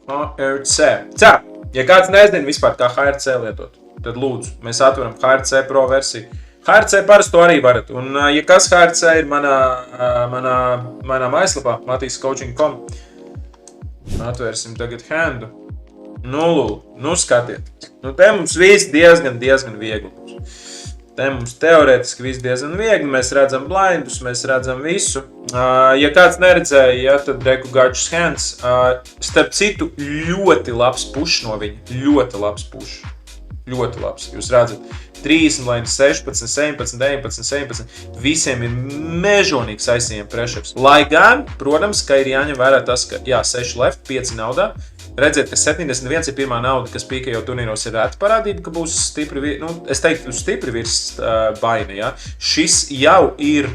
HRC. Ja kāds nezina vispār, kā HRC lietot, tad lūdzu, mēs atveram HRC Pro versiju. HRC parasto arī varat. Un, ja kas HRC ir manā mājaslapā, matiscoaching.com, atvērsim tagad handu. Nu skatiet. Te mums viss diezgan viegli. Te mums teorētiski viss diezgan viegli. Mēs redzam blindus, mēs redzam visu. Ja kāds neredzēja, tad reku Gačs hands. Starp citu, ļoti labs push no viņa. Ļoti labs push. Ļoti labs. Jūs redzat, 30, 16, 17, 19, 17. Visiem ir mežonīgs ICM pressures. Lai gan, protams, ka ir jāņem vērā tas, ka 6 left, 5 naudā. Redzēt, ka 71 ir pirmā nauda, kas PKO turnīros ir reta parādība, ka būs stipri, es teiktu, stipri virs baina, ja? Šis jau ir,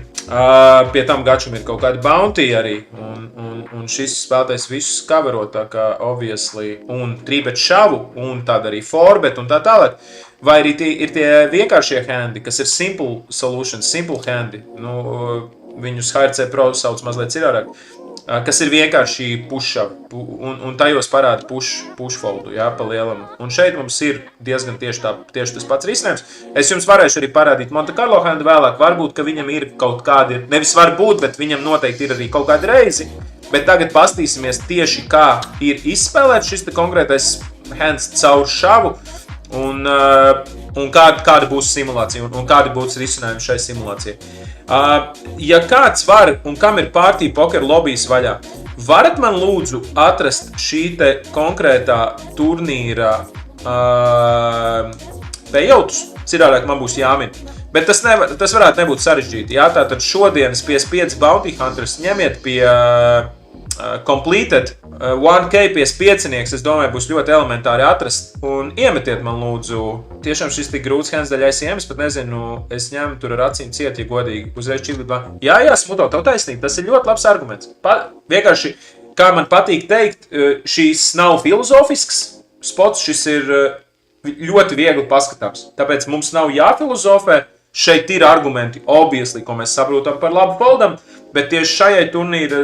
pie tam Gačam ir kaut kāda bounty arī, un šis spēlētais visus coverot, tā kā obviously, un 3-bet šavu, un tāda arī 4-bet, un tā tālāk. Vai arī ir tie vienkāršie handi, kas ir simple solutions, simple handi, viņus HRC Pro sauc mazliet citādāk. Kas ir vienkārši push-up, un tajos parāda push-foldu, pa lielam. Un šeit mums ir diezgan tieši tas pats risinājums. Es jums varēšu arī parādīt Monte Carlo handu vēlāk, varbūt, ka viņam ir kaut kādi, nevis varbūt, bet viņam noteikti ir arī kaut kādi reizi. Bet tagad pastīsimies tieši, kā ir izspēlēt šis konkrētais hands caur šavu, un kāda būs simulācija, un kādi būs risinājumi šai simulācijai. Ja kāds var, un kam ir Party Poker lobijas vaļā, varat man lūdzu atrast šī te konkrētā turnīra payoutus, citādāk man būs jāmin. Bet tas varētu nebūt sarežģīti. Tātad šodienas PS5 Bounty Hunters ņemiet pie completed 1K PS5-nieks, es domāju, būs ļoti elementāri atrast. Un iemetiet man lūdzu, tiešām šis tik grūts hands daļa ICM, es pat nezinu, es ņemu tur ar acīm ciet, ja godīgi, uzreiz čilidvā. Jā, Smuto, tev taisnība, tas ir ļoti labs arguments. Vienkārši, kā man patīk teikt, šīs nav filozofisks spots, šis ir ļoti viegli paskatāms. Tāpēc mums nav jāfilozofē, šeit ir argumenti, obviously, ko mēs saprotam par labu foldam, bet tieši šajai turnīra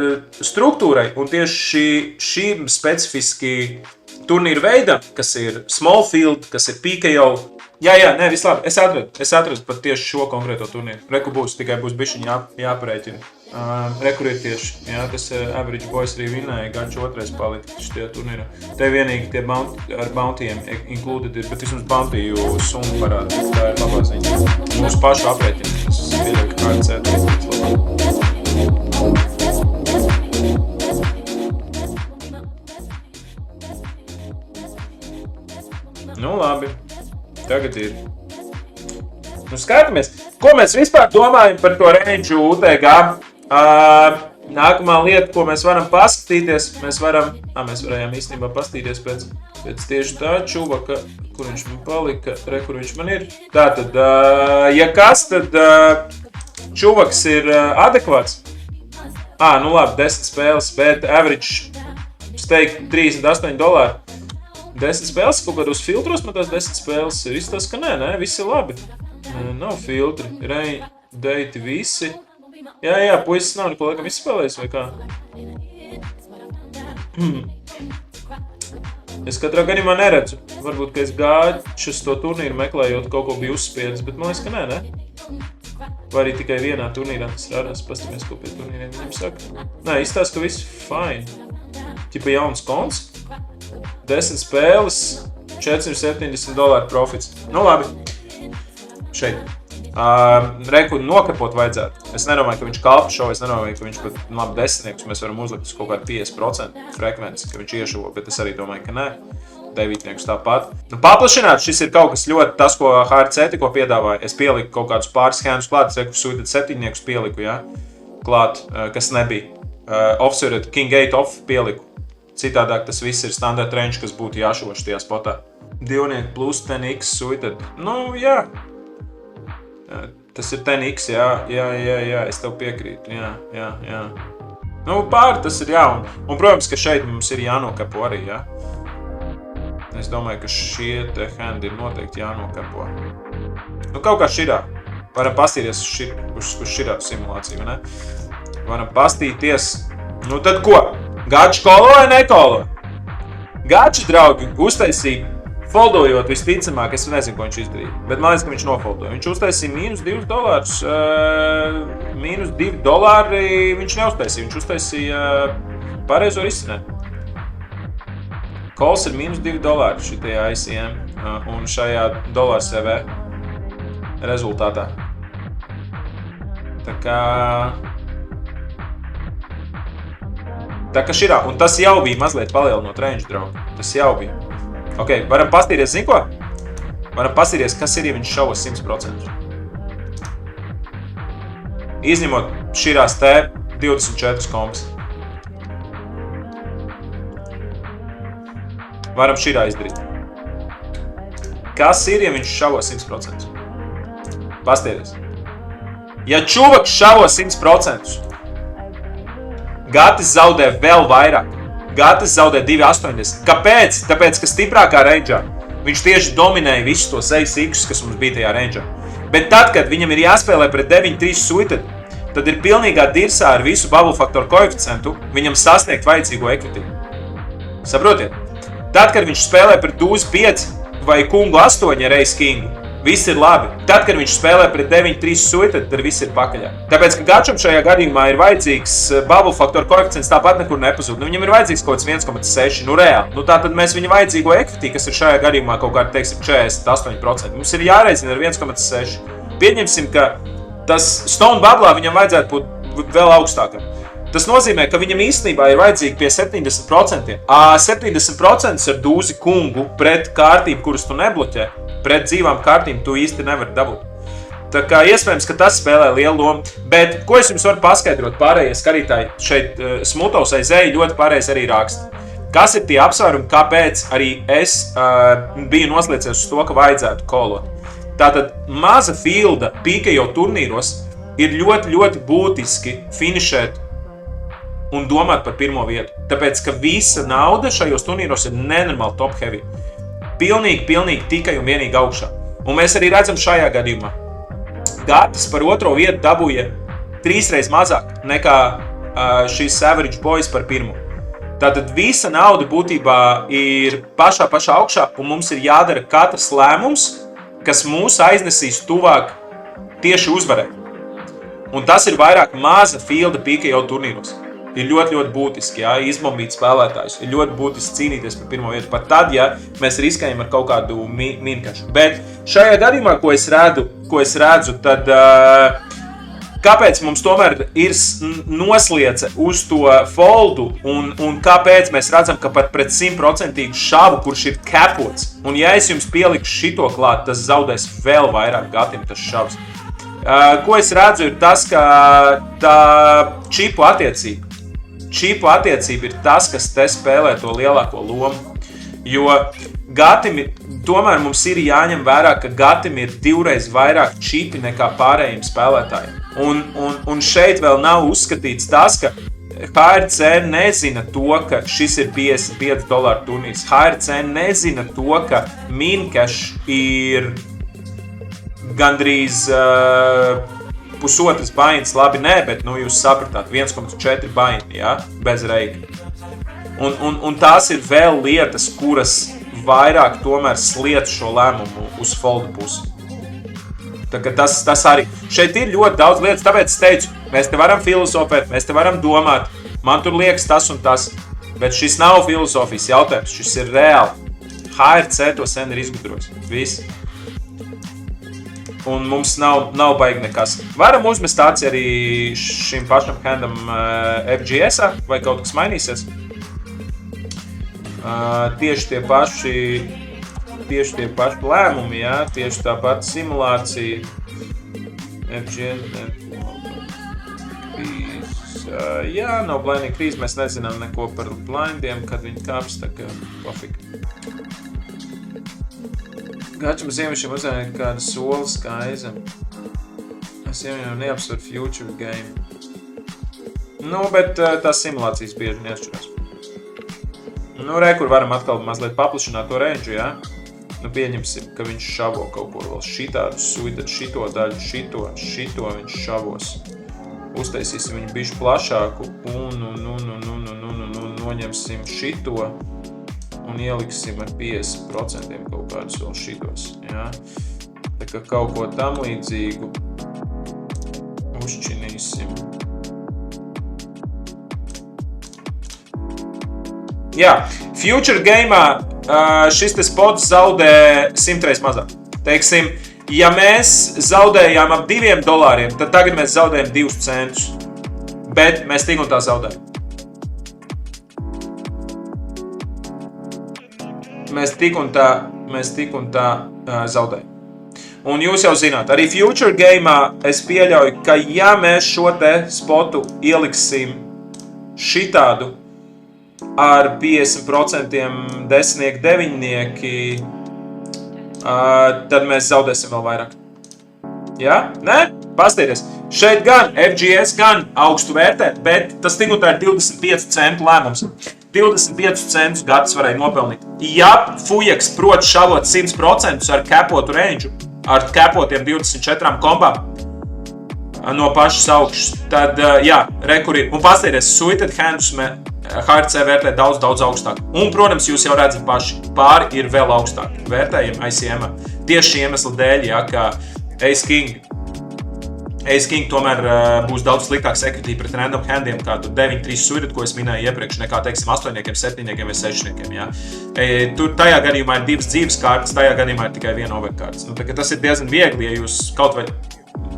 struktūrai un tieši šīm specifiski turnīra veidam, kas ir small field, kas ir PKO. Viss labi, es atradu pat tieši šo konkrēto turnīru. Reku tikai būs bišķiņ jāparēķina. Rekur ir tieši, tas Average Boys arī vinēja, Gačs otrais palika šitie turnīra. Te vienīgi tie ar bountyiem included ir, bet vismaz bountyju summu parāda, tā ir labā ziņa. Mūsu pašu aprēķina, tas ir KC, tas ir labāk. Labi, tagad ir. Skatāmies, ko mēs vispār domājam par to range UTG. Nākamā lieta, ko mēs varam paskatīties, mēs varējām īstenībā paskatīties pēc tieši tā čuvaka, kur viņš man palika, kur viņš man ir. Tātad, ja kas, tad čuvaks ir adekvāts. Labi, 10 spēles, bet average stake $38. 10 spēles, kaut kādos filtros man tās 10 spēles ir izstāsts, ka nē, viss ir labi. Nav filtri, date visi. Jā, puisis nav neko laikam izspēlējis vai kā. Es katrā gadījumā neredzu. Varbūt, ka es Gačus to turnīru meklējot kaut ko biju uzspiedis, bet man liekas, ka nē. Vai arī tikai vienā turnīrā tas rādās, pastamies, ko pie turnīriem viņam saka. Nē, izstāsts, ka viss fine. Ķipa jauns konts. 10 spēles, $470 profits. Labi. Šeit. Reku nokapot vajadzētu. Es nedomāju, ka viņš kalpa šo, es nedomāju, ka viņš pat labi desmitnieks, mēs varam uzlikt uz kaut kādu 50% frekvenci, ka viņš iešuvo, bet es arī domāju, ka nē. Devītniekus tāpat. Paplašināt, šis ir kaut kas ļoti tas, ko HRC tikko piedāvāja. Es pieliku kaut kādus pāris handus klāt, es reku suited 7-niekus pieliku, klāt, kas nebija. Offsuited King 8 off pieliku. Citādāk tas viss ir standard range, kas būtu jāšuvo šajā spotā. 2 plus 10x suited. Tas ir 10x, jā, es tev piekrītu, jā. Pāri tas ir un protams, ka šeit mums ir jānokapo arī, jā. Es domāju, ka šie te handi ir noteikti jānokapo. Kaut kā širā. Varam pastīties uz širā simulāciju, vai ne? Varam pastīties. Tad ko? Gačs kolo vai nekolo? Gāči draugi uztaisīja, foldojot visticamāk, es nezinu, ko viņš izdarīja, bet man liekas, ka viņš nofoldoja. Viņš uztaisīja -$2, -$2 viņš neuztaisīja, viņš uztaisīja pareizo risinājumu. Calls ir -$2 šitajā ICM un šajā $CV rezultātā. Tā kā širā, un tas jau bija mazliet palielinot range, draugi. Tas jau bija. Ok, varam pastīties, zin ko? Varam pastīties, kas ir, ja viņš šauvos 100%. Izņemot širās te 24 kompas. Varam širā izdarīt. Kas ir, ja viņš šauvos 100%? Pastīties. Ja čuvaks šauvos 100%, Gatis zaudē vēl vairāk. Gatis zaudē 2,80. Kāpēc? Tāpēc, ka stiprākā range'ā viņš tieši dominēja visus tos 6x, kas mums bija tajā range'ā. Bet tad, kad viņam ir jāspēlē pret 9-3 suited, tad ir pilnīgā dirsā ar visu bubble faktoru koeficientu viņam sasniegt vajadzīgo equity. Saprotiet? Tad, kad viņš spēlē pret dūzi 5 vai kungu 8 reiz kingu, viss ir labi. Tad, kad viņš spēlē pret 9-3 suited, tad viss ir pakaļā. Tāpēc, ka Gačam šajā gadījumā ir vajadzīgs bubble faktoru koeficients tāpat nekur nepazūd. Viņam ir vajadzīgs kaut kāds 1,6, reāli. Tātad mēs viņa vajadzīgo equity, kas ir šajā gadījumā kaut kādi, teiksim, 48%. Mums ir jāreizina ar 1,6. Pieņemsim, ka tas stone bubblā viņam vajadzētu būt vēl augstākam. Tas nozīmē, ka viņam īstenībā ir vajadzīgi pie 70%. 70% ar dūzi kungu pret kārtīm, kuras tu nebloķē, pret dzīvām kārtīm tu īsti nevari dabūt. Tā kā iespējams, ka tas spēlē lielu lomu. Bet, ko es jums varu paskaidrot pārējie skatītāji, šeit Smutovs aizēja ļoti pareizi arī raksta. Kas ir tie apsvērumi, kāpēc arī es biju nosliecies uz to, ka vajadzētu kolot? Tātad maza fielda PKO turnīros ir ļoti, ļoti būtiski finišēt un domāt par pirmo vietu. Tāpēc, ka visa nauda šajos turnīros ir nenormāli top heavy. Pilnīgi tikai un vienīgi augšā. Un mēs arī redzam šajā gadījumā. Gatis par otro vietu dabūja 3 reizes mazāk nekā šīs Savage Boys par pirmo. Tātad visa nauda būtībā ir pašā augšā, un mums ir jādara katrs lēmums, kas mūs aiznesīs tuvāk tieši uzvarēt. Un tas ir vairāk maza fielda PKO turnīros. Ir ļoti, ļoti būtiski, izbombīt spēlētājus. Ir ļoti būtiski cīnīties par pirmo vietu. Pat tad, ja mēs riskējam ar kaut kādu minkašu. Bet šajā gadījumā, ko es redzu, tad kāpēc mums tomēr ir nosliece uz to foldu un kāpēc mēs redzam, ka pat pret 100% šavu, kurš ir capots. Un ja es jums pielikšu šito klāt, tas zaudēs vēl vairāk Gatim tas šavs. Ko es redzu, ir tas, ka tā čipu attiecība. Čipu attiecība ir tas, kas te spēlē to lielāko lomu. Jo Gatim tomēr mums ir jāņem vērā, ka Gatim ir 2 reizes vairāk čipi nekā pārējiem spēlētājiem. Un šeit vēl nav uzskatīts tas, ka HRC nezina to, ka šis ir $55 turnīrs. HRC nezina to, ka Mincash ir gandrīz pusotras bainas, labi, nē, bet jūs sapratāt, 1,4 baini, bez reika. Un tās ir vēl lietas, kuras vairāk tomēr sliet šo lēmumu uz foldu pusi. Tā kā tas arī. Šeit ir ļoti daudz lietas, tāpēc es teicu, mēs te varam filozofēt, mēs te varam domāt, man tur liekas tas un tas, bet šis nav filozofijas jautājums, šis ir reāli. HRC to sen ir izgudrojis. Viss. Un mums nav baigi nekas. Varam uzmest tāds arī šim pašam handam FGS-ā, vai kaut kas mainīsies. Tieši tie paši lēmumi, tieši tā pati simulācija. FGS, nav blinding krīze, mēs nezinām neko par blindiem, kad viņi kāps, tā kā pofik. Gačam Ziemišiem uzzināt kāda sola skaiza. Es jau neapsver future game. Bet tās simulācijas bieži neatšķirās. Kur varam atkal mazliet paplašināt to range, pieņemsim, ka viņš šavo kaut ko vēl šitādu suidu, šito daļu, šito viņš šavos. Uztaisīsim viņu bišķi plašāku un noņemsim šito un ieliksim ar 50% kaut kādus vēl šitos, jā. Tā kā kaut ko tam līdzīgu uzčinīsim. Jā, Future game'ā šis te spots zaudē 100 reiz mazāk. Teiksim, ja mēs zaudējām ap $2, tad tagad mēs zaudējam 2 centus. Bet mēs tik un tā zaudējam. Mēs tik un tā zaudējam. Un jūs jau zināt, arī Future game'ā es pieļauju, ka ja mēs šo te spotu ieliksim šitādu ar 50% desmitnieki, deviņnieki, tad mēs zaudēsim vēl vairāk. Jā? Nē? Pastieties. Šeit gan FGS gan augstu vērtē, bet tas tik un tā ir 25 centu lēmums. 25 centus gads varēja nopelnīt. Ja Fujeks prot šavot 100% ar capotu range, ar capotiem 24 kombām no pašas augšas, tad jā, rekuri. Un pastieties, Suited Hands HRC vērtē daudz augstāk. Un, protams, jūs jau redzat paši, pāri ir vēl augstāk vērtējumi ICM. Tieši šī iemesla dēļ, ja, ka Ace King tomēr būs daudz sliktāks equity pret random handiem, kā 9-3 suited, ko es minēju iepriekš, nekā, teiksim, 8-niekiem, 7-niekiem vai 6-niekiem, ja. Tur tajā gadījumā ir 2 dzīves kārtas, tajā gadījumā ir tikai 1 overkārtas. Nu, tas ir diezgan viegli, ja jūs kaut vai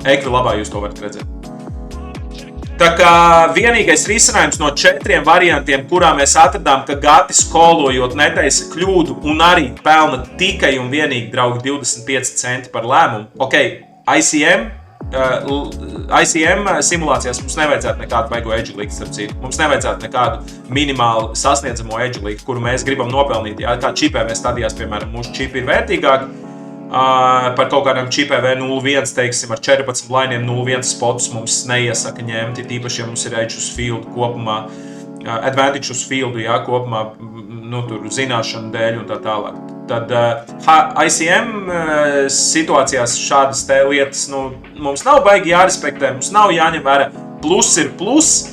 ekvi labā jūs to varat redzēt. Tā kā vienīgais risinājums no 4 variantiem, kurā mēs atradām, ka Gatis kolojot netaisa kļūdu un arī pelna tikai un vienīgi, draugi, 25 centi par lēmumu. Ok, ICM simulācijās mums nevajadzētu nekādu baigo edge league, starp citu. Mums nevajadzētu nekādu minimāli sasniedzamo edge league, kuru mēs gribam nopelnīt. Ja? Kā ČPV stadijās, piemēram, mūsu čipi ir vērtīgāki. Par kaut kādām ČPV 0-1, teiksim, ar 14 lainiem 0-1 spotus mums neiesaka ņemt, tīpaši, ja mums ir edge uz field kopumā, advantage uz fieldu, jā, kopumā, nu, tur zināšanu dēļ un tā tālāk. Tad ICM situācijās šādas te lietas, nu, mums nav baigi jārespektē, mums nav jāņem vērā. Plus ir plus,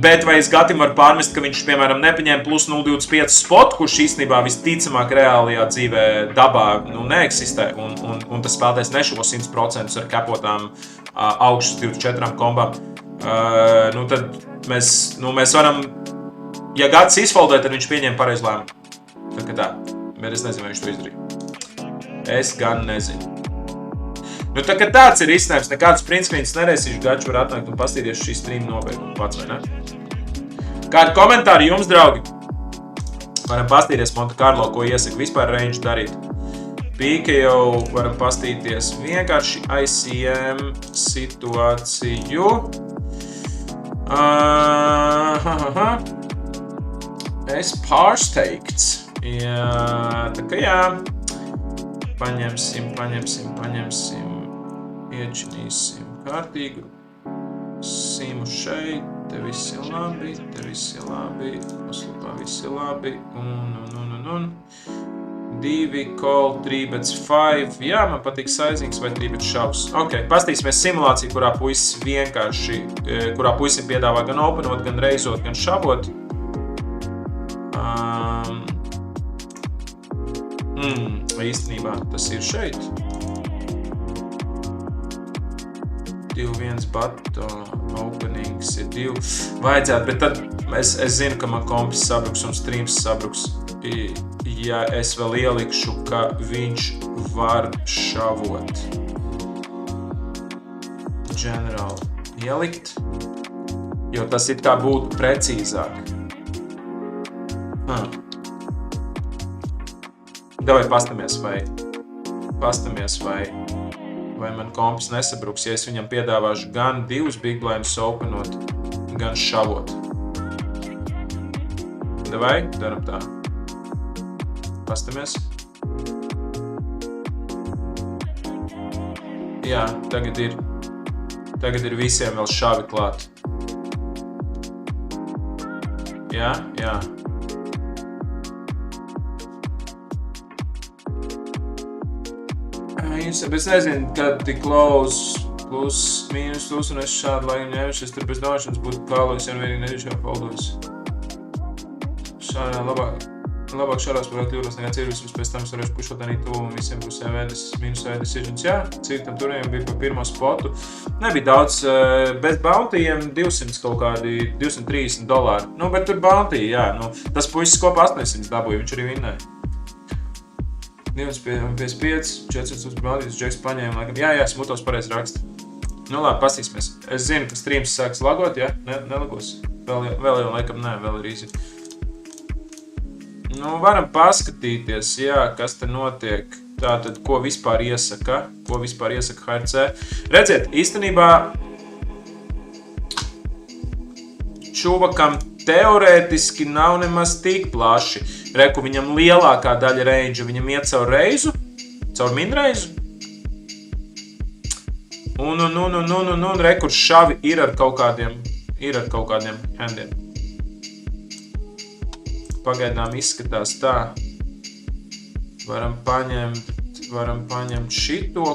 bet vai es Gatim varu pārmest, ka viņš, piemēram, nepaņēma plus 0,25 spotu, kurš īstenībā visticamāk reālajā dzīvē dabā neeksistē, un tas spēlētājs nešuvo 100% ar kapotām augšas 24 kombām. Nu, tad mēs varam, ja Gatis izfoldē, tad viņš pieņem pareizu lēmumu. Tā, bet es nezinu, vai viņš to izdarīja. Es gan nezinu. Nu, tā kā tāds ir izcinājums, nekāds printscreens nereisīšu, Gačs var atnākt un pastīties šī stream nobeigumu pats, vai ne? Kādi komentāri jums, draugi? Varam pastīties Monte Carlo, ko iesaka vispār range darīt. Pīka jau varam pastīties vienkārši ICM situāciju. Es pārsteigts. Jā, tā kā jā. Paņemsim. Iečinīsim kārtīgu simu šeit, te viss ir labi, uzlapā viss ir labi, un 2 call, 3 bets 5, jā, man patīk sizings vai 3 bets šaus. Ok, pastīsimies simulāciju, kurā puisim piedāvā gan openot, gan reizot, gan šabot. Īstenībā tas ir šeit. 2-1 bato, openings ir 2. Vajadzētu, bet tad es zinu, ka man kompis sabruks un streams sabruks. Ja es vēl ielikšu, ka viņš var šavot. General ielikt, jo tas ir tā būtu precīzāk. Davai pastamies, vai man kompis nesabruks, ja es viņam piedāvāšu gan 2 big blinds openot, gan šavot. Davai, daram tā. Pastamies. Jā, tagad ir visiem vēl šavi klāt. Jā. Es nezinu, kad tik close, plus, mīnus, un es šādu laiku ņemšu, es tur bez došanas būtu kālojis un vienīgi nedrīkšā foldojis. Šādā labāk. Labāk šādās varētu kļūdos nekā cirvis, pēc tam es varēšu pušot arī tuvu visiem būs minus decisions. Jā, cik tam turējumi bija pa pirmo spotu. Nebija daudz, bez bountyiem 200 kaut kādi, $230. Nu, bet tur bounty, jā, nu, tas puisis kopā 800 dabūja, viņš arī vinnēja. 255, 400 bounties, Džeks paņēma, laikam, jā, smutos pareizi raksta. Nu, labi, pastīsimies. Es zinu, ka streams sāks lagot, jā, nelagos. Vēl jau laikam, nē, vēl ir īsi. Nu, varam paskatīties, jā, kas te notiek, tātad, ko vispār iesaka HRC. Redziet, īstenībā čuvakam teorētiski nav nemaz tik plaši. Reku, viņam lielākā daļa range, viņam iet caur reizu, caur minreizu. Un reku, šavi ir ar kaut kādiem handiem. Pagaidām izskatās tā. Varam paņemt šito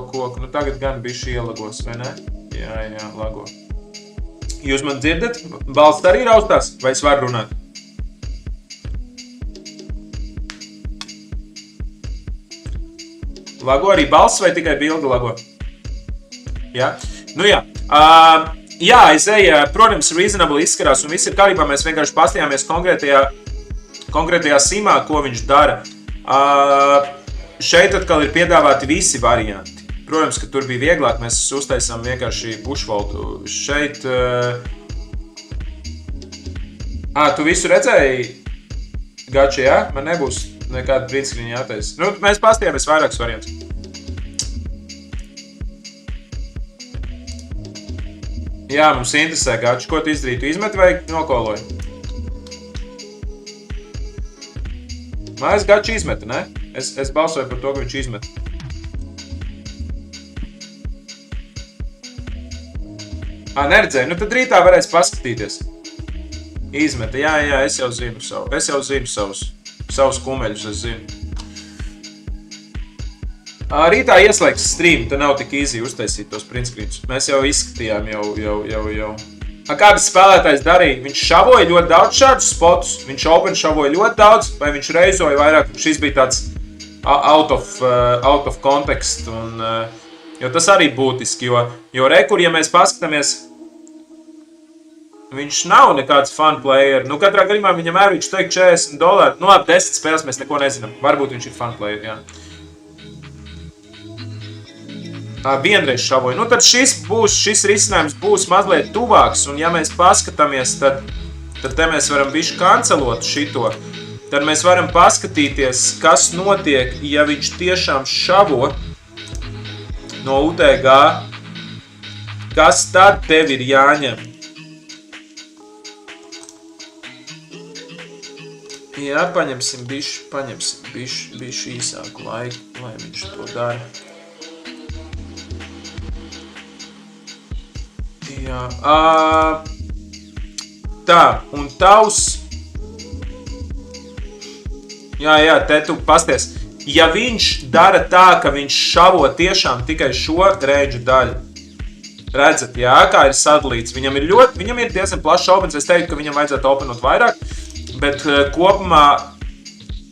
koku. Nu, tagad gan bišķi ielagos, vai ne? Jā, lago. Jūs man dzirdat? Balsts arī raustās? Vai es varu runāt? Lago arī balsts vai tikai bildi lago? Jā? Nu jā. Jā, Aizēja, protams, reasonable izskarās un viss ir kārībā. Mēs vienkārši pastījāmies konkrētajā simā, ko viņš dara. Šeit atkal ir piedāvāti visi varianti. Protams, ka tur bija vieglāk, mēs uztaisām vienkārši pushvoltu. Šeit... Tu visu redzēji, Gači, jā? Man nebūs nekāda printskriņa jātaisa. Nu, mēs pastījāmies vairākus variantus. Jā, mums interesē, Gači, ko tu izdarīji? Tu izmeti vai nokoloji? Mājas Gači izmeta, ne? Es balsoju par to, ka viņš izmeta. Neredzēju, nu tad rītā varēs paskatīties. Izmeta, jā, es jau zinu savus kumeļus, es zinu. Rītā ieslēgs stream, te nav tik easy uztaisīt tos printscreenus. Mēs jau izskatījām jau. Kādas spēlētājs darīja? Viņš šavoja ļoti daudz šādus spotus, viņš open šavoja ļoti daudz, vai viņš reizoja vairāk, šis bija tāds out of context, un, jo tas arī būtiski, jo rekur, ja mēs paskatāmies, viņš nav nekāds fun player, nu katrā gadījumā viņam average teikt $40, nu labi, 10 spēles mēs neko nezinām, varbūt viņš ir fun player, jā. Vienreiz šavoju. Nu, tad šis risinājums būs mazliet tuvāks, un ja mēs paskatāmies, tad te mēs varam bišķi kancelot šito. Tad mēs varam paskatīties, kas notiek, ja viņš tiešām šavo no UTG, kas tad tev ir jāņem. Jā, paņemsim bišķi īsāku laiku, lai viņš to dara. Jā, tā, un tavs, jā, te tu pasties, ja viņš dara tā, ka viņš šavo tiešām tikai šo range daļu, redzat, jā, kā ir sadalīts, viņam ir diezgan plašs opens, es teiktu, ka viņam vajadzētu openot vairāk, bet kopumā,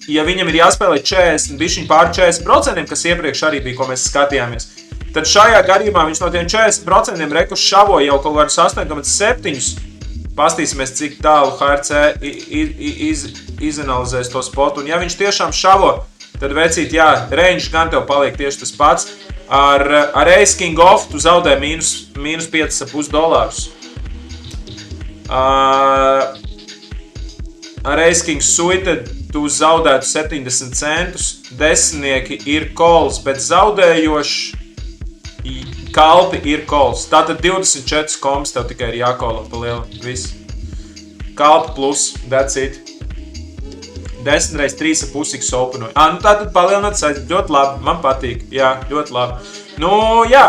ja viņam ir jāspēlē 40, bišķiņ pār 40%, kas iepriekš arī bija, ko mēs skatījāmies, tad šajā gadījumā viņš no tiem 40% rekus šavo jau kaut kādus 8,7. Pastīsimies, cik tālu HRC izanalizēs to spotu. Un ja viņš tiešām šavo, tad vecīt, jā, range gan tev paliek tieši tas pats. Ar Ace King off tu zaudē minus $5,5. Ar Ace King suited tu zaudētu 70 centus. Desmitnieki ir calls, bet zaudējoši kalpi ir calls. Tātad 24 kombs tev tikai ir jākola pa lielu. Viss. Kalpi plus, that's it. 10 reiz 3,5x openoju. Nu tātad palielināt saistīt. Ļoti labi, man patīk. Jā, ļoti labi. Nu, jā,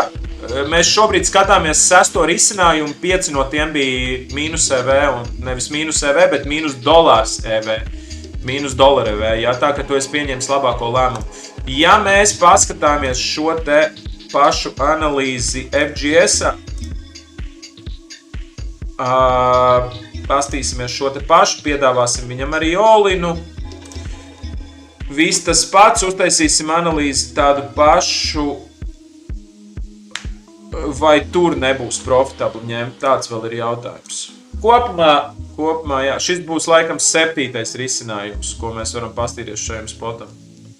mēs šobrīd skatāmies 6. risinājumu. 5 no tiem bija mīnus EV, un nevis mīnus EV, bet mīnus dolārs EV. Mīnus dollar EV, jā, tā ka tu esi pieņēmis labāko lēmumu. Ja mēs paskatāmies šo te pašu analīzi FGS-a, Pastīsimies šo te pašu, piedāvāsim viņam arī olinu. Viss tas pats, uztaisīsim analīzi tādu pašu, vai tur nebūs profitabli ņemt, tāds vēl ir jautājums. Kopumā, jā, šis būs laikam 7. risinājums, ko mēs varam pastīties šajam spotam.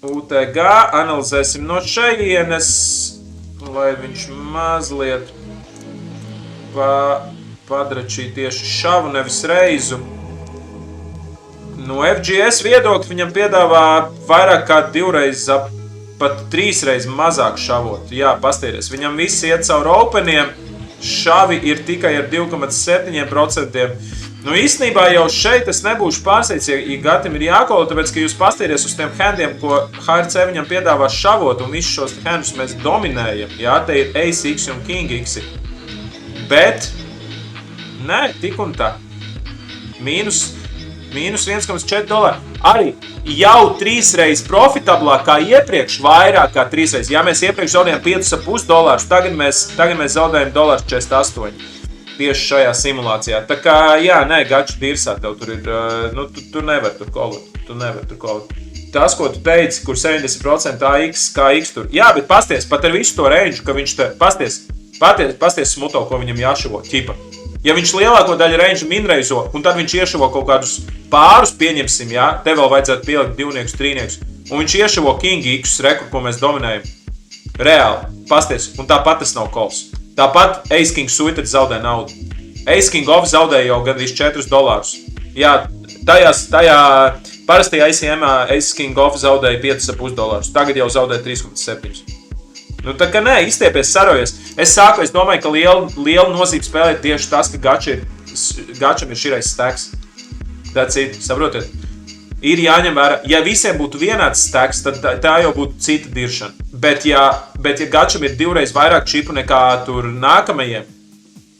UTG analizēsim no šejienes, lai viņš mazliet padračī tieši šavu, nevis reizu. No FGS viedokļa viņam piedāvā vairāk kā 2 pat 3 mazāk šavot. Jā, pastīties, viņam visi iet caur openiem, šavi ir tikai ar 2,7%. Nu, īstenībā jau šeit es nebūšu pārsteigts, ja Gatim ir jākolo, tāpēc, ka jūs pastīties uz tiem handiem, ko HRC viņam piedāvā šavot, un visus šos handus mēs dominējam. Jā, te ir Ace X un King X. Bet, nē, tik un tā. Mīnus 1,4 $. Arī jau 3 reizes profitablāk kā iepriekš, vairāk kā 3 reizes. Ja mēs iepriekš zaudējām $5,5, tagad mēs zaudējam $1,48. Tieši šajā simulācijā. Tā kā, jā, nē, gaču dirsā tev tur ir, nu, tu nevari tur kolot. Tas, ko tu teici, kur 70% AX, kā X tur. Jā, bet pasties, pat ar visu to range, ka viņš te, pasties smuto, ko viņam jāšavo, ķipa. Ja viņš lielāko daļu range minreizo, un tad viņš iešavo kaut kādus pārus, pieņemsim, jā, te vēl vajadzētu pielikt 2, 3, un viņš iešavo King X reku, ko mēs dominējam. Reāli, pasties, un tāpat tas nav kols. Tāpat Ace King Suited zaudē naudu. Ace King Off zaudēja jau gandrīz $4. Jā, tajā parastajā ICM Ace King Off zaudēja $5,5. Tagad jau zaudē 3,7. Nu, tā kā nē, izstiepies, sarojies. Es domāju, ka liela nozīme spēlēt tieši tas, ka gačam ir širais stacks. That's it, saprotiet? Ir jāņem vērā, ja visiem būtu vienāds stacks, tad tā jau būtu cita diršana. Bet ja gačam ir 2 reizes vairāk čipu nekā tur nākamajiem,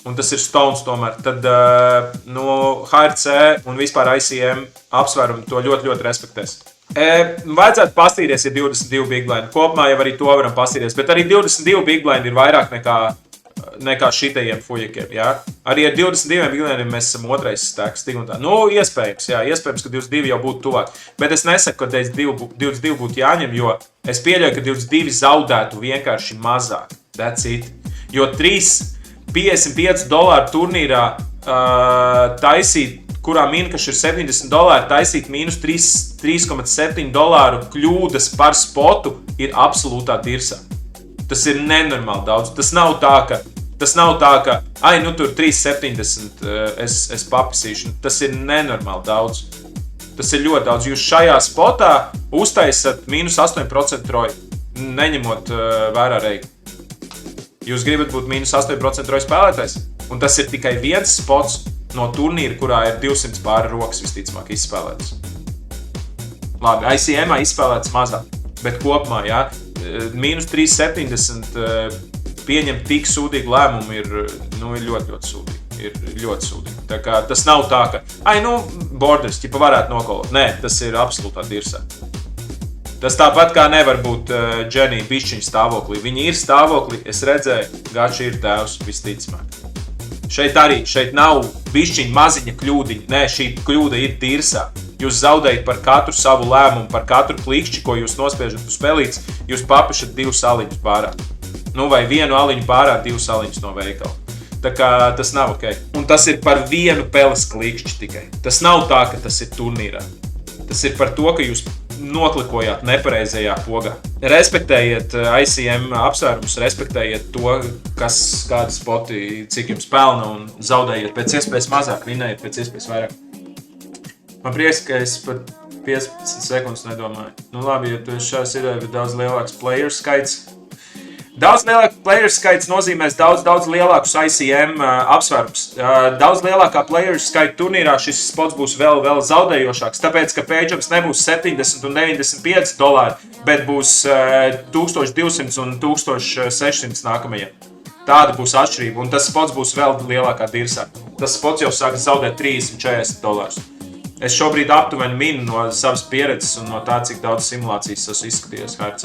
un tas ir Stones tomēr, tad HRC un vispār ICM apsvērumi to ļoti, ļoti respektēs. Vajadzētu pastīties, ja 22 big blind. Kopumā jau arī to varam pastīties, bet arī 22 big blind ir vairāk nekā šitajiem fujekiem, jā. Arī ar 22 big blindiem mēs esam 2. stacks, tik un tā. Nu, iespējams, ka 22 jau būtu tuvāk. Bet es nesaku, ka 22 būtu jāņem, jo es pieļauju, ka 22 zaudētu vienkārši mazāk. That's it. Jo $55 turnīrā taisīt, kurā minkaši ir $70, taisīt mīnus $3,7 kļūdas par spotu ir absolūtā dirsā. Tas ir nenormāli daudz. Tas nav tā, ka ai, nu tur 3,70 es papisīšu. Tas ir nenormāli daudz. Tas ir ļoti daudz. Jūs šajā spotā uztaisat mīnus 8% troju, neņemot vērā reiku. Jūs gribat būt mīnus 8% troju spēlētājs, un tas ir tikai viens spots no turnīra, kurā ir 200 pāri rokas visticamāk izspēlētas. Labi, ICM izspēlētas mazāk, bet kopumā, jā, mīnus 3,70 pieņemt tik sūdīgu lēmumu ir ļoti, ļoti sūdīgi. Ir ļoti sūdīgi. Tā kā tas nav tā, ka, borders, ķipa varētu nokolot. Nē, tas ir absolūtā dirsā. Tas tāpat kā nevar būt Dženija bišķiņa stāvoklī. Viņi ir stāvoklī, es redzēju, gači ir tēvs visticamāk. Šeit nav bišķiņa maziņa kļūdiņa. Nē, šī kļūda ir dirsā. Jūs zaudējat par katru savu lēmumu, par katru klikšķi, ko jūs nospiežat uz spēlītes, jūs papišat 2 saliņus pārā. Vai 1 aliņu pārā, 2 saliņus no veikala. Tā kā tas nav ok. Un tas ir par 1 peles klikšķi tikai. Tas nav tā, ka tas ir turnīrā. Tas ir par to, ka jūs noklikojāt nepareizajā pogā. Respektējiet ICM apsvērumus, respektējiet to, kādi spoti, cik jums pelna, un zaudējiet pēc iespējas mazāk, vinējiet pēc iespējas vairāk. Man prieks, ka es pat 15 sekundes nedomāju. Nu labi, ja tu esi šajā sirē, bet daudz lielāks player skaits. Daudz lielāks player skaits nozīmēs daudz lielākus ICM apsvērums. Daudz lielākā player skaita turnīrā šis spots būs vēl zaudējošāks, tāpēc, ka page'ups nebūs $70 un $95, bet būs 1200 un 1600 nākamajiem. Tāda būs atšķirība, un tas spots būs vēl lielākā dirsā. Tas spots jau sāks zaudēt $30 un $40. Es šobrīd aptuveni minu no savas pieredzes un no tā, cik daudz simulācijas esmu izskatījies HRC.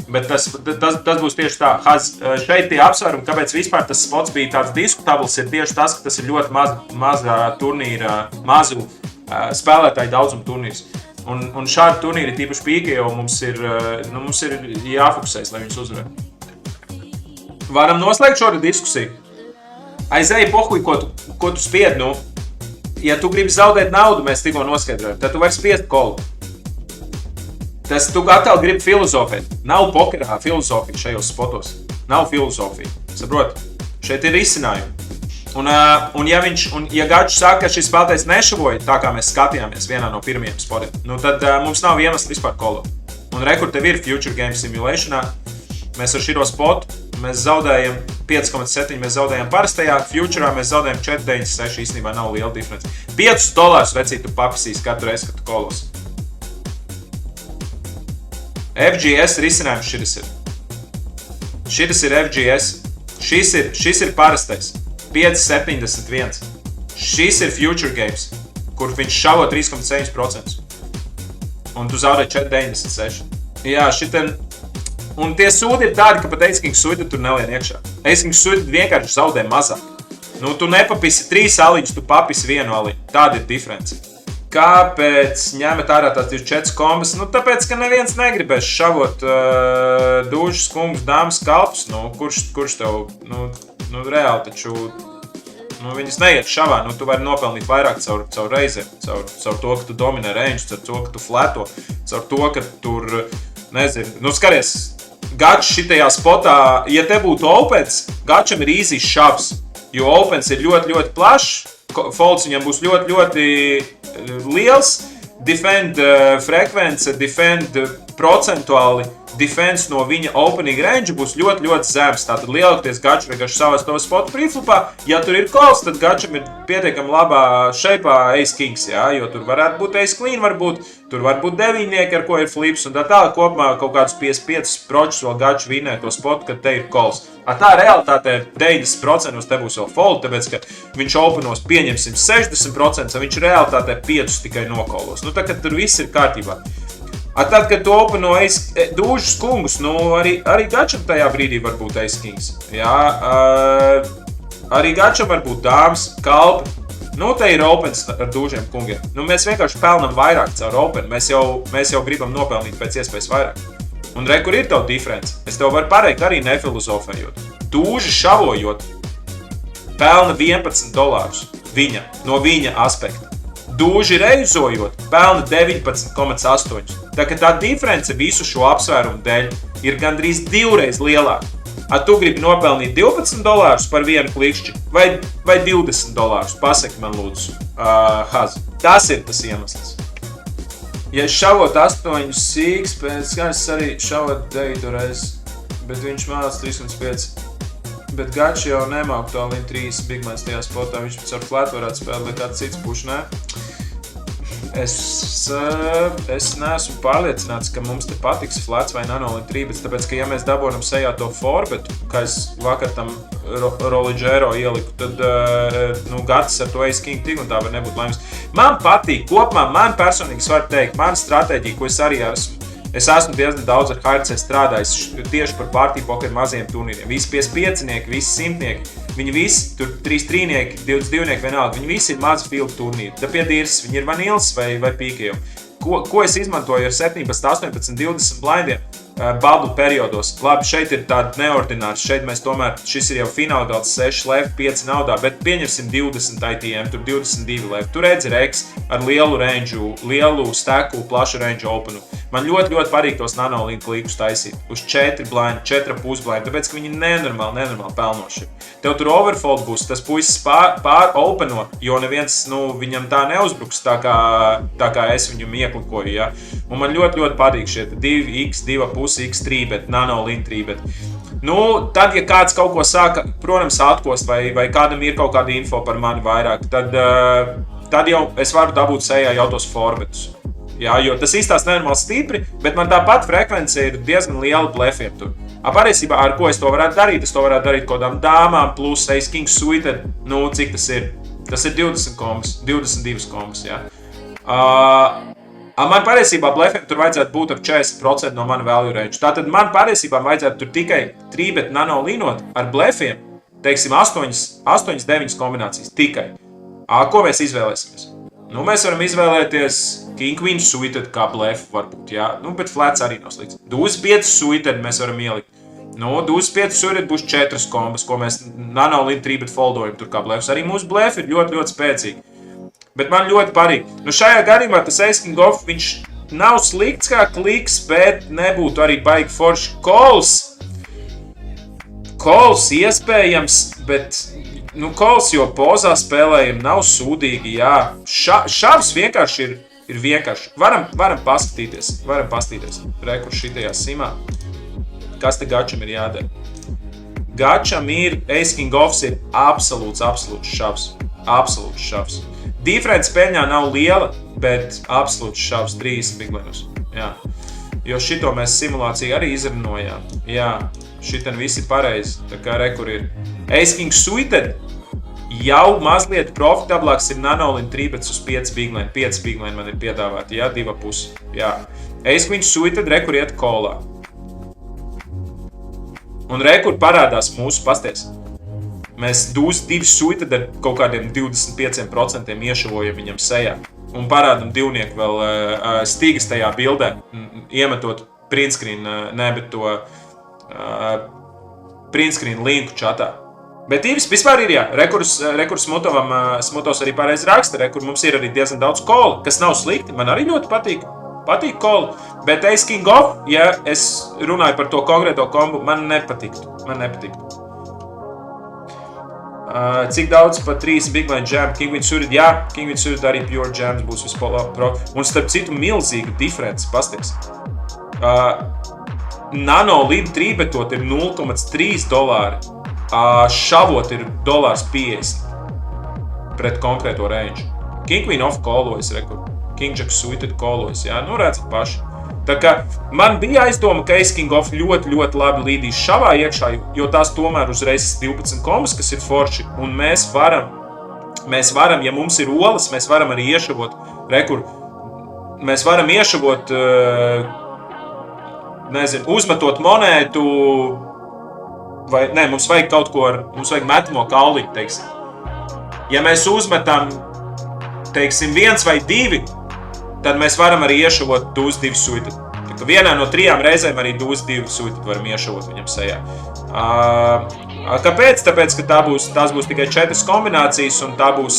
Bet tas būs tieši tā. Šeit tie apsvērumi, kāpēc vispār tas spots bija tāds diskutabls, ir tieši tas, ka tas ir ļoti maza turnīra, mazu spēlētāju daudzumu turnīrs. Un šādi turnīri, tīpaši PKO, mums ir jāfokusēs, lai viņus uzvarētu. Varam noslēgt šo diskusiju. Aizēji pohuj, ko tu spied, nu. Ja tu gribi zaudēt naudu, mēs tikko noskaidrojam, tad tu vari spiest kolu. Tas tu gatavi gribi filozofēt. Nav pokerā filozofija šajos spotos. Nav filozofija. Saprot? Šeit ir risinājumi. Un ja Gačs saka, ka šis spēlētājs nešavoja tā, kā mēs skatījāmies vienā no pirmajiem spotiem, nu tad mums nav iemesla vispār kolot. Un rekur tev ir Future Game Simulationā. Mēs ar širo spotu, mēs zaudējam 5,7, mēs zaudējam parastajā. Futurā mēs zaudējam 4,96, īstenībā nav liela diference. $5 vecīt tu papisīs katru reizi, kad tu kolos. FGS risinājums šitas ir. Šitas ir FGS. Šis ir parastais. 5,71. Šis ir Future Games, kur viņš šavo 3,7%. Un tu zaudē 4,96. Jā, šitam. Un tie sūdi ir tādi, ka pat Ace King Suita tur nelien iekšā. Ace King Suita vienkārši zaudē mazāk. Nu, tu nepapisi 3 aliņus, tu papisi 1 aliņu. Tāda ir diference. Kāpēc ņemat ārā tās 24 kombas? Nu, tāpēc, ka neviens negribēs šavot dušas, kungus, dāmas, kalpus. Nu, kurš tev, nu reāli taču, viņas neiet šavā. Nu, tu vari nopelnīt vairāk caur reizēm, caur to, ka tu dominē range, caur to, ka tu flato, caur to, ka tur, nezinu, skaties, Gačs šitajā spotā, ja te būtu opens, Gačam ir easy šavs, jo opens ir ļoti, ļoti plašs, folds viņam būs ļoti, ļoti liels, defend frekvence, defend procentuāli, defense no viņa opening range būs ļoti, ļoti zems. Tātad lielākoties Gačs vienkārši savas to spotu preflipā. Ja tur ir calls, tad Gačam ir pietiekami labā šeipā Ace Kings, jā, jo tur varētu būt Ace Queen, tur var būt 9, ar ko ir flips, un tā kopumā kaut kādus 55% vēl Gačs vinē to spotu, kad te ir calls. Tā realitātē 90% te būs vēl fold, tāpēc, ka viņš openos pieņemsim 60%, un viņš realitātē 5 tikai nokolos. Nu, tā, kad tur viss ir kārtībā. Tad, kad tu openo dūžas kungus, arī Gačam tajā brīdī var būt Ace Kings. Jā, arī Gačam var būt dāmas, kalpi. Te ir opens ar dūžiem kungiem. Mēs vienkārši pelnam vairāk caur open. Mēs jau gribam nopelnīt pēc iespējas vairāk. Un rekur ir tev diference. Es tev varu pateikt arī nefilozofējot. Dūži šavojot pelna $11 no viņa aspekta. Dūži reizojot pelna 19,8. Tā ka tā diference visu šo apsvērumu dēļ ir gandrīz 2 reiz lielāka. Tu gribi nopelnīt $12 par vienu klikšķi vai $20? Pasaki man lūdzu, Haz. Tas ir tas iemesls. Ja šavot 8 sīks, pēc kāds arī šavot 9 reizi, bet viņš māc 3,5. Bet Gačs jau nemāk to līdz 3 bigmans tajā spotā, viņš pēc ar flat varētu spēlēt, lai kāds cits puš, nē. Es neesmu pārliecināts, ka mums te patiks flats vai nanolin 3, bet tāpēc, ka ja mēs dabonam sejā to forbetu, kā es vakar tam Roligero ieliku, tad Gatis ar to Ace King tik un tā var nebūt laimes. Man patīk, kopumā man personīgi var teikt, mana stratēģija, ko es arī esmu diezgan daudz ar HRC strādājis tieši par party poker maziem turnīriem. Visi 55-nieki, visi 100-nieki, viņi visi, tur 3-3-nieki, 22-nieki vienalga, viņi visi ir mazi field turnīri. Da pie dīrs, viņi ir vanils vai PKO. Ko es izmantoju ar 17, 18, 20 blindiem bubble periodos? Labi, šeit ir tāda neordinārs, šis ir jau fināla galds 6 left, 5 naudā, bet pieņemsim 20 ITM, tur 22 left. Tur redz ir X ar lielu range, lielu stacku, plašu range openu. Man ļoti, ļoti patīk tos nanolīnu klikus taisīt uz 4 blind, 4,5 blind, tāpēc, ka viņi nenormāli pelnoši. Tev tur overfold būs, tas puisis pār openo, jo neviens, viņam tā neuzbruks tā kā es viņu ieklikoju, ja. Un man ļoti, ļoti patīk šie 2x, 2,5, x3, bet nanolīnu 3, bet. Tad, ja kāds kaut ko sāka, protams, atkost vai kādam ir kaut kāda info par mani vairāk, tad jau es varu dabūt sejā jau tos forbetus. Jā, jo tas izstās nenormāli stipri, bet man tāpat frekvence ir diezgan liela blefiem tur. Pārēsībā, ar ko es to varētu darīt? Es to varētu darīt kodām dāmām plus Ace King Suited, cik tas ir? Tas ir 20 kombas, 22 kombas, jā. Man patiesībā blefiem tur vajadzētu būt ap 40% no mana value range. Tātad man patiesībā vajadzētu tur tikai 3-bet nano linot ar blefiem, teiksim, 8-9 kombinācijas tikai. Ko mēs izvēlēsimies? Nu, mēs varam izvēlēties King Queen suited kā blefu varbūt, jā. Nu, bet flats arī nav slikts. Dūzes 5 suited mēs varam ielikt. Nu, dūzes 5 suited būs 4 kombas, ko mēs nano lin 3-bet foldojam tur kā blefus. Arī mūsu blefi ir ļoti, ļoti spēcīgi. Bet man ļoti patīk. Nu, šajā gadījumā tas Ace King Off, viņš nav slikts kā kliks, bet nebūtu arī baigi forši calls iespējams, bet nu, calls jau pozā spēlējam nav sūdīgi, jā. Šavs vienkārši ir vienkārši. Varam paskatīties. Rekur šitajā simā. Kas te gačam ir jādara? Gačam ir, Ace King Offs ir absolūts šavs. Absolūts šavs. Difference peļņā nav liela, bet absolūts šavs 30 biglenus. Jā. Jo šito mēs simulāciju arī izrunājām. Jā, šiten visi pareizi. Tā kā rekur ir. Ace King suited jau mazliet profitablāks ir nanolin 3-bets uz 5 biglen. 5 biglen man ir piedāvāti, jā, 2,5. Jā. Ace Queen suited rekur iet kolā. Un rekur parādās mūsu pasties. Mēs dūs 2 suited ar kaut kādiem 25% iešavojam viņam sejā. Un parādam divnieku vēl stīgas tajā bildē, iemetot print screen, bet to print screen linku čatā. Bet vispār ir, jā, rekur Smutovs arī pareizi raksta, rekur mums ir arī diezgan daudz koli, kas nav slikti, man arī ļoti patīk koli, bet Ace King Off, ja es runāju par to konkrēto kombu, man nepatiktu. Cik daudz pa 3 big line jam, King Queen suited, jā, King Queen suited arī pure jams būs vispro. Un starp citu milzīga diference, pasties. Nano lid 3-betot ir $0,3, šavot ir $1.50 pret konkrēto range. King Queen off kolojas, rekur. King Jack suited kolojas, jā, nu redzat paši. Tā kā man bija aizdoma, ka Ace King Off ļoti, ļoti labi līdīs šavā iekšā, jo tās tomēr uzreiz 12 kombas, kas ir forši, un mēs varam, ja mums ir olas, mēs varam arī iešavot, rekur, mēs varam iešavot, uzmetot monētu, vai, mums vajag kaut ko mums vajag metamo kaulīti, teiksim. Ja mēs uzmetam, teiksim, 1 vai 2, tad mēs varam arī iešavot dūs 2 suited. Vienā no 3 reizēm arī dūs 2 suited varam iešavot viņam sejā. Kāpēc? Tāpēc, ka tās būs tikai 4 kombinācijas un tā būs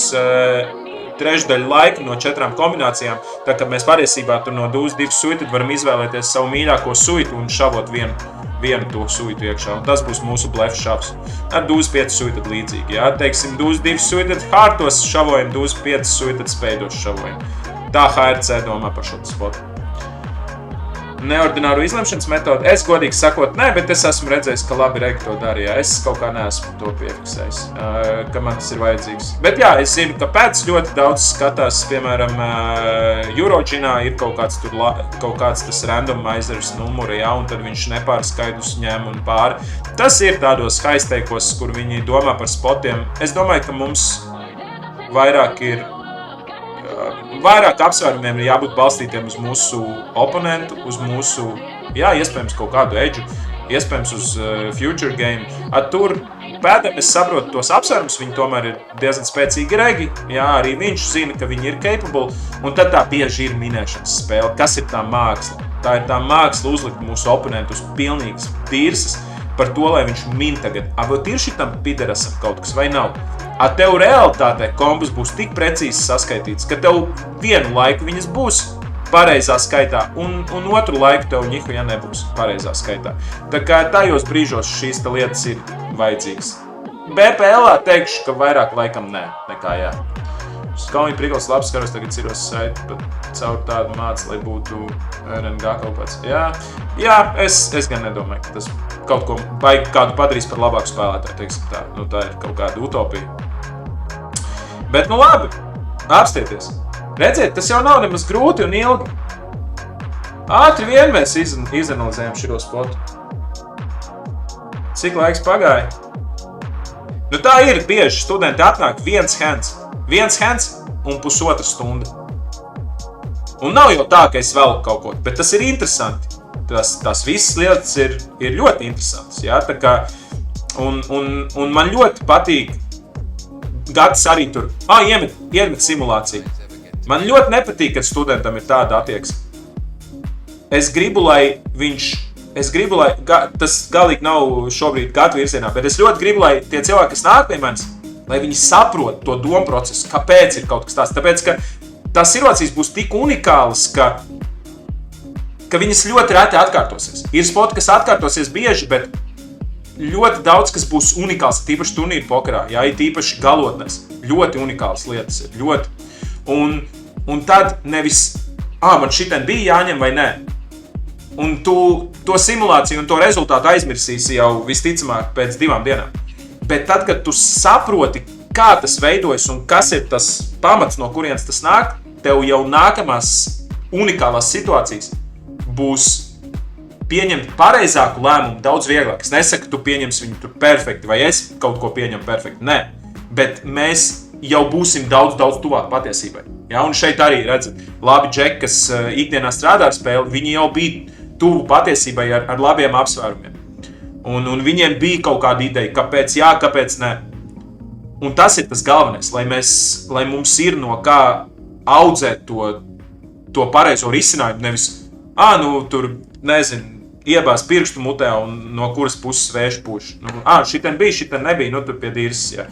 trešdaļa laika no 4 kombinācijām. Tā kā mēs patiesībā tur no dūs 2 suited varam izvēlēties savu mīļāko suitu un šavot vienu to suitu iekšā. Un tas būs mūsu blef šavs. Ar dūs 5 suited līdzīgi. Jā, teiksim, dūs 2 suited hārtos šavojam, dūs 5 suited spēdos šavojam. Tā HRC domā par šo spotu. Neordināru izlemšanas metodu. Es godīgi sakot, nē, bet es esmu redzējis, ka labi Regi to darīja. Es kaut kā neesmu to piefiksējis, ka man tas ir vajadzīgs. Bet jā, es zinu, ka pēc ļoti daudz skatās, piemēram, Euroginā ir kaut kāds tas randomizers numuri, jā, un tad viņš nepārskaidrus ņem un pāri. Tas ir tādos haisteikos, kur viņi domā par spotiem. Es domāju, ka mums vairāk apsvērumiem ir jābūt balstītiem uz mūsu oponentu, uz mūsu, jā, iespējams kaut kādu edžu, iespējams uz future game. Tur pēdējiem es saprotu tos apsvērumus, viņi tomēr ir diezgan spēcīgi Regi, jā, arī viņš zina, ka viņi ir capable, un tad tā bieži ir minēšanas spēle. Kas ir tā māksla? Tā ir tā māksla uzlikt mūsu oponentu uz pilnīgas virsas par to, lai viņš min tagad. Vai ir šitam piderasam kaut kas vai nav? Tev realitātē kombas būs tik precīzi saskaitīts, ka tev vienu laiku viņas būs pareizā skaitā, un otru laiku tev nihuja nebūs pareizā skaitā. Tā kā tajos brīžos šīs lietas ir vajadzīgas. BPLā teikšu, ka vairāk laikam nē, nekā jā. Skaunīgi prikals labs skaros tagad ciros saiti, bet caur tādu mācu, lai būtu RNG kaut kāds. Jā, es gan nedomāju, ka tas kaut ko baigi kādu padarīs par labāku spēlētāju, teiksim tā. Nu, tā ir kaut kāda utopija. Bet, nu labi, apstieties. Redziet, tas jau nav nemaz grūti un ilgi. Ātri vien mēs izanalizējam šo spotu. Cik laiks pagāja? Nu tā ir bieži, studenti atnāk viens hands un 1,5 stunda. Un nav jau tā, ka es velku kaut ko, bet tas ir interesanti. Tas visas lietas ir ļoti interesantas. Ja? Tā kā, un man ļoti patīk Gatis arī tur. Iemet simulāciju. Man ļoti nepatīk, kad studentam ir tāda attieksme. Es gribu, lai tas galīgi nav šobrīd Gatu virzienā, bet es ļoti gribu, lai tie cilvēki, kas nāk pie manis, lai viņi saprot to domu procesu, kāpēc ir kaut kas tāds. Tāpēc, ka tās situācijas būs tik unikālas, ka viņas ļoti reti atkārtosies. Ir spoti, kas atkārtosies bieži, bet ļoti daudz, kas būs unikāls, tīpaši turnīru pokerā, jā, ir tīpaši galotnēs. Ļoti unikālas lietas ir, ļoti. Un tad nevis, man šitien bija jāņem vai nē. Un tu to simulāciju un to rezultātu aizmirsīsi jau visticamāk pēc 2 dienām. Bet tad, kad tu saproti, kā tas veidojas un kas ir tas pamats, no kurienes tas nāk, tev jau nākamās unikālās situācijas būs pieņemt pareizāku lēmumu daudz vieglāk. Es nesaku, tu pieņemsi viņu tur perfekti, vai es kaut ko pieņemu perfekti. Nē, bet mēs jau būsim daudz tuvāk patiesībai. Ja? Un šeit arī redzat, labi džeki, kas ikdienā strādā ar spēli, viņi jau bija tuvu patiesībai ar labiem apsvērumiem. Un viņiem bija kaut kāda ideja, kāpēc jā, kāpēc nē. Un tas ir tas galvenais, lai mums ir no kā audzēt to pareizo risinājumu, nevis, tur, nezinu, iebās pirkstu mutē un no kuras puses vējš puš. Šitien bija, šitien nebija, tur pie dīras, jā.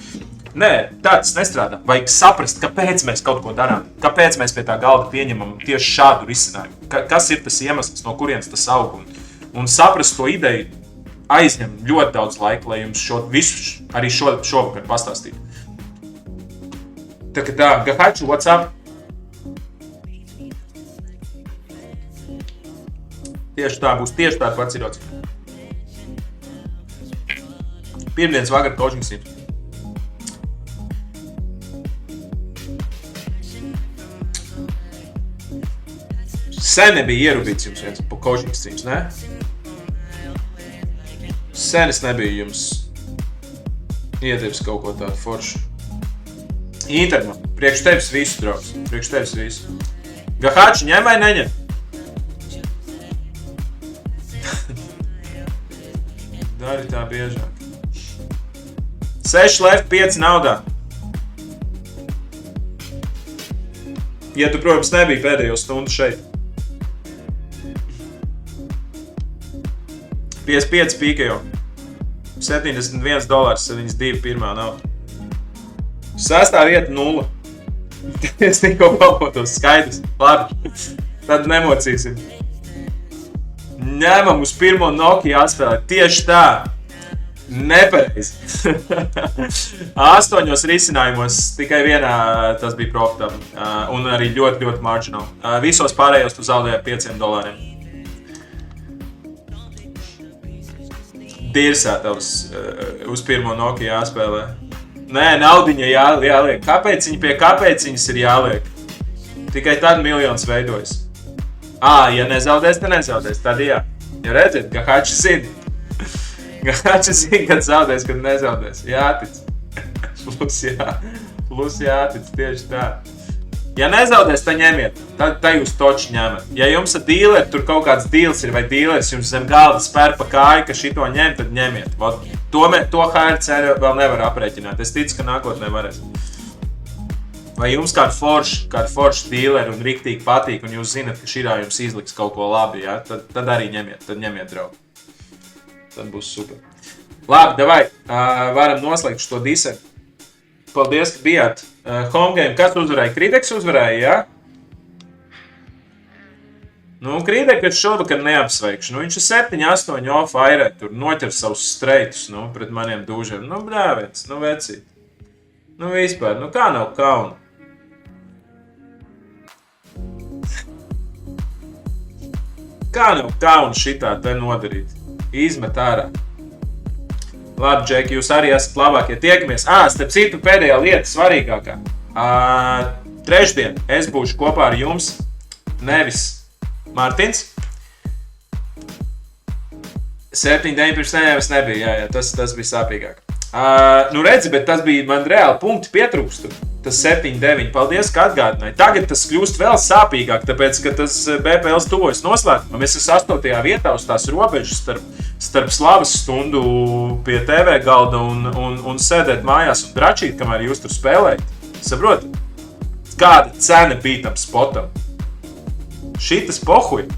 Nē, tā tas nestrādā. Vajag saprast, kāpēc mēs kaut ko darām, kāpēc mēs pie tā galda pieņemam tieši šādu risinājumu. Kas ir tas iemesls, no kurienes tas aug. Un saprast to ideju aizņem ļoti daudz laika, lai jums šo visu arī šovakar pastāstītu. Tā kā tā, Gahaču, what's up? Tieši tā būs, tieši tāda pats ir ots. Pirmdienas vakar coaching streams. Sen nebija ierubīts jums viens po coaching streams, ne? Sen es nebiju jums iedibs kaut ko tādu foršu. Internet, priekš tevis visu, draugs, priekš tevis visu. Gahači, ņem vai neņem? Dari tā biežāk. 6 left, 5 naudā. Ja tu, protams, nebija pēdējo stundu šeit. 55 pīkajo. $71, 72 pirmā nauda. 6. vieta 0. Es tikko pamotos skaidrs. Labi, tad nemocīsim. Ņemam uz pirmo Nokia atspēlēt. Tieši tā. Nepareizi. 8 risinājumos tikai vienā tas bija profitable. Un arī ļoti marginal. Visos pārējos tu zaudēji $5. Dirsētavs uz pirmo Nokia jāspēlē. Nē, naudiņa jāliek. Kāpēciņas ir jāliek? Tikai tad miljons veidojas. Ja nezaudēs, tad nezaudēs. Tad jā. Ja redzat, Gahači zina. Gahači zina, kad zaudēs, kad nezaudēs. Jātic. Plus jātic, tieši tā. Ja nezaudēs, tad ņemiet. Tad jūs toči ņemat. Ja jums ar dīleri, tur kaut kāds dīls ir, vai dīleris jums zem galda spēr pa kāju, ka šito ņem, tad ņemiet. To HRC vēl nevar aprēķināt. Es ticu, ka nākotnē varēs. Vai jums kādu foršu dīleri un riktīgi patīk, un jūs zinat, ka širā jums izliks kaut ko labi, ja? Tad arī ņemiet. Tad ņemiet, draugi. Tad būs super. Labi, davai. Varam noslēgt šo diseru. Paldies, ka bijāt. Home game, kas uzvarēja? Krideks uzvarēja, jā? Krideks šovakar neapsveikšu. Viņš ir 7-8 off-airē, tur noķer savus streitus, pret maniem dūžiem. Brāviens, vecīt. Vispār, kā nav kauna? Kā nav kauna šitā te nodarīt? Izmet ārā. Labi, Džeki, jūs arī esat labākie. Tiekamies. Starp citu, pēdējā lieta svarīgākā. Trešdien es būšu kopā ar jums, nevis Martins. 7-9 pirms nedēļas nebija, jā, tas bija sāpīgāk. Nu redzi, bet tas bija man reāli punkti pietrūkstu. Tas 7-9. Paldies, ka atgādināji. Tagad tas kļūst vēl sāpīgāk, tāpēc, ka tas BPL tuvojas noslēgumam. Es esmu 8. vietā uz tās robežas starp slavas stundu pie TV galda un sēdēt mājās un dračīt, kamēr jūs tur spēlējat. Saproti? Kāda cena bija tam spotam? Šitas pohuj.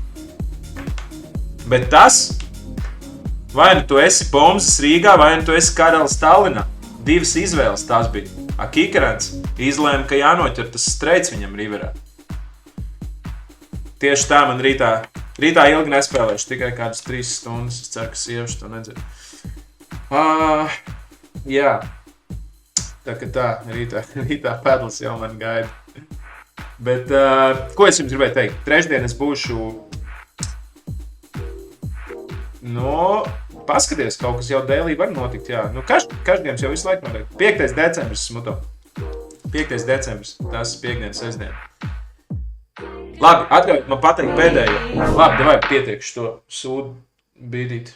Bet tas, vai nu tu esi Pomzas Rīgā, vai nu tu esi Karalis Tallinā. 2 izvēles tās bija. Kikarants izlēma, ka jānoķer tas streids viņam riverā. Tieši tā man rītā ilgi nespēlēšu, tikai kādas 3 stundas. Es ceru, ka sievieši to nedzird. Jā. Tā kā tā, rītā pedals jau man gaida. Bet, ko es jums gribēju teikt? Trešdien es būšu... Paskaties, kaut kas jau dēlī var notikt, jā. Každienas jau visu laiku notiek. 5. decembris, smuto. 5. decembris, tas piekdien, sestdien. Labi, atļaujiet man pateikt pēdējo. Labi, devai pietiekšu to sūdu bīdīt.